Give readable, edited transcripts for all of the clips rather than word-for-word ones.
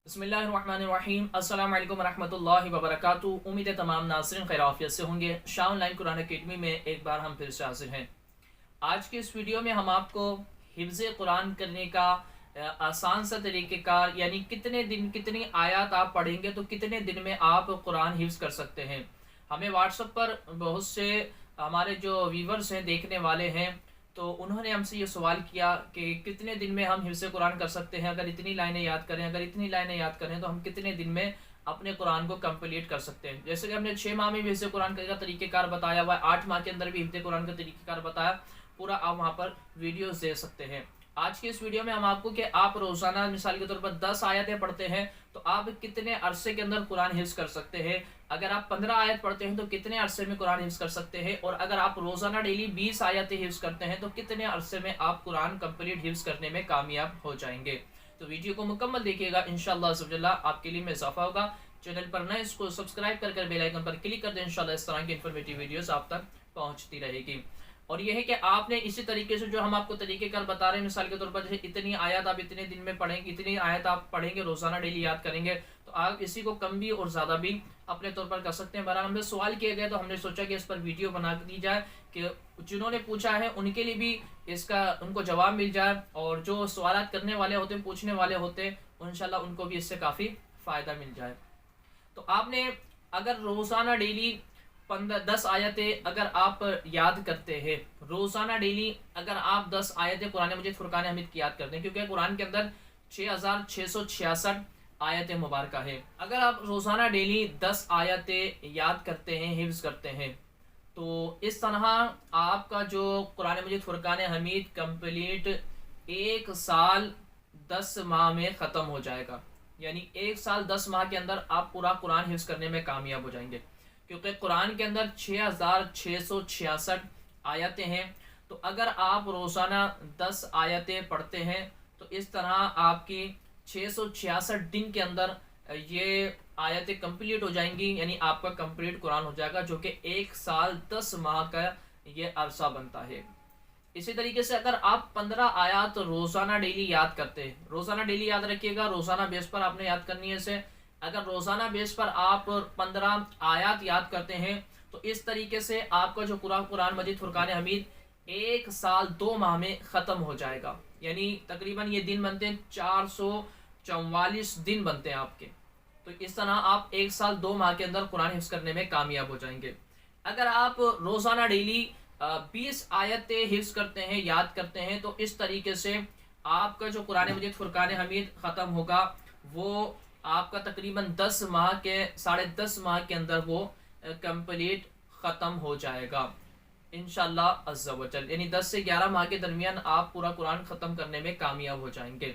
बिस्मिल्लाहिर्रहमानिर्रहीम। अस्सलाम वालेकुम रहमतुल्लाहि व बरकातुहू। उम्मीद है तमाम नाज़रीन खैरियत से होंगे। शाह ऑनलाइन कुरान अकेडमी में एक बार हम फिर से हाजिर हैं। आज के इस वीडियो में हम आपको हिफ्ज़ कुरान करने का आसान सा तरीक़ेकार, यानी कितने दिन कितनी आयत आप पढ़ेंगे तो कितने दिन में आप कुरान हिफ्ज़ कर सकते हैं। हमें व्हाट्सएप पर बहुत से हमारे जो व्यूवर्स हैं, देखने वाले हैं, तो उन्होंने हमसे ये सवाल किया कि कितने दिन में हम हिफ्ज़ कुरान कर सकते हैं। अगर इतनी लाइनें याद करें, तो हम कितने दिन में अपने कुरान को कंप्लीट कर सकते हैं। जैसे कि हमने 6 माह में भी हिफ्ज़ कुरान का तरीक़ेकार बताया हुआ है, 8 माह के अंदर भी हिफ्ज़ कुरान का तरीक़ेकार बताया, पूरा आप वहाँ पर वीडियोस दे सकते हैं। आज के इस वीडियो में हम आपको कि आप रोज़ाना मिसाल के तौर पर 10 आयतें पढ़ते हैं तो आप कितने अरसे के अंदर कुरान हिफ्ज़ कर सकते हैं। अगर आप 15 आयत पढ़ते हैं तो कितने अरसे में कुरान हिफ्ज़ कर सकते हैं। और अगर आप रोज़ाना डेली 20 आयतें हिफ्ज़ करते हैं तो कितने अरसे में आप कुरान कंप्लीट हिफ्ज़ करने में कामयाब हो जाएंगे। तो वीडियो को मुकम्मल देखिएगा, इंशाअल्लाह अज़्ज़वजल्ला आपके लिए में इजाफा होगा। चैनल पर नए, इसको सब्सक्राइब कर बेल आइकन पर क्लिक कर दें। इंशाअल्लाह इस तरह की इन्फॉर्मेटिव वीडियोस आप तक पहुंचती रहेगी। और यह है कि आपने इसी तरीके से जो हम आपको तरीक़ेकार बता रहे हैं, मिसाल के तौर पर जैसे इतनी आयत आप इतने दिन में पढ़ेंगे, इतनी आयत आप पढ़ेंगे, रोज़ाना डेली याद करेंगे, तो आप इसी को कम भी और ज़्यादा भी अपने तौर पर कर सकते हैं। बहरहाल हमसे सवाल किए गए तो हमने सोचा कि इस पर वीडियो बना दी जाए कि जिन्होंने पूछा है उनके लिए भी इसका उनको जवाब मिल जाए, और जो सवाल करने वाले होते हैं, पूछने वाले होते हैं, इंशाल्लाह उनको भी इससे काफ़ी फ़ायदा मिल जाए। तो आपने अगर रोज़ाना डेली 10 आयतें अगर आप याद करते हैं, रोज़ाना डेली अगर आप 10 आयतें कुरान मजीद फुरकान हमीद की याद करते हैं, क्योंकि कुरान के अंदर 6666 आयतें मुबारक है। अगर आप रोज़ाना डेली 10 आयतें याद करते हैं, हिफ्ज़ करते हैं, तो इस तरह आपका जो कुरान मजीद फुरकान हमीद कंप्लीट 1 साल 10 माह में ख़त्म हो जाएगा। यानी 1 साल 10 माह के अंदर आप पूरा कुरान हिफ्ज़ करने में कामयाब हो जाएंगे, क्योंकि कुरान के अंदर 6666 आयतें हैं। तो अगर आप रोज़ाना 10 आयतें पढ़ते हैं तो इस तरह आपकी 666 दिन के अंदर ये आयतें कंप्लीट हो जाएंगी, यानी आपका कंप्लीट कुरान हो जाएगा, जो कि 1 साल 10 माह का ये अरसा बनता है। इसी तरीके से अगर आप 15 आयत रोज़ाना डेली याद करते हैं, रोज़ाना डेली याद रखिएगा, रोज़ाना बेस पर आपने याद करनी है इसे। अगर रोज़ाना बेस पर आप 15 आयत याद करते हैं तो इस तरीके से आपका जो पूरा कुरान मजीद फुरकान हमीद 1 साल 2 माह में ख़त्म हो जाएगा। यानी तकरीबन ये दिन बनते हैं 444 दिन बनते हैं आपके। तो इस तरह आप 1 साल 2 माह के अंदर कुरान हिफ्ज़ करने में कामयाब हो जाएंगे। अगर आप रोज़ाना डेली 20 आयतें हिफ्ज़ करते हैं, याद करते हैं, तो इस तरीके से आपका जो कुरान मजीद फुरकान हमीद ख़त्म होगा वो आपका तकरीबन 10 माह के 10.5 माह के अंदर वो कंप्लीट ख़त्म हो जाएगा इंशाअल्लाह अज़्ज़ा वजल। यानी 10 से 11 माह के दरमियान आप पूरा कुरान ख़त्म करने में कामयाब हो जाएंगे।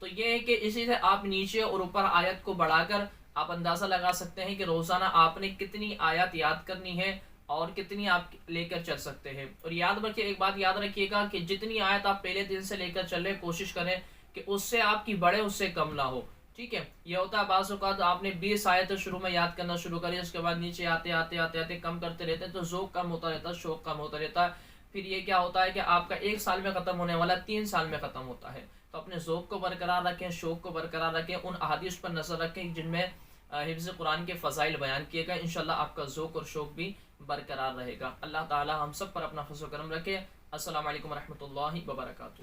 तो ये है कि इसी से आप नीचे और ऊपर आयत को बढ़ाकर आप अंदाज़ा लगा सकते हैं कि रोज़ाना आपने कितनी आयत याद करनी है और कितनी आप लेकर चल सकते हैं। और याद रखिए, एक बात याद रखिएगा कि जितनी आयत आप पहले दिन से लेकर चल रहे, कोशिश करें कि उससे आपकी बढ़े, उससे कम ना हो। ठीक है, यह होता है बाज़ औक़ात आपने 20 आयतें शुरू में याद करना शुरू करी, उसके बाद नीचे आते आते आते आते कम करते रहते हैं, तो ज़ौक़ कम होता रहता है, शौक़ कम होता रहता है। फिर ये क्या होता है कि आपका 1 साल में ख़त्म होने वाला 3 साल में ख़त्म होता है। तो अपने ज़ौक़ को बरकरार रखें, शौक़ को बरकरार रखें, उन अहादीस पर नज़र रखें जिनमें हिफ्ज़ कुरान के फ़ज़ाइल बयान किए गए। इंशाअल्लाह आपका ज़ौक़ और शौक़ भी बरकरार रहेगा। अल्लाह ताला हम सब पर अपना फ़ज़्ल व करम रखे। अस्सलामु अलैकुम व रहमतुल्लाहि व बरकातुहू।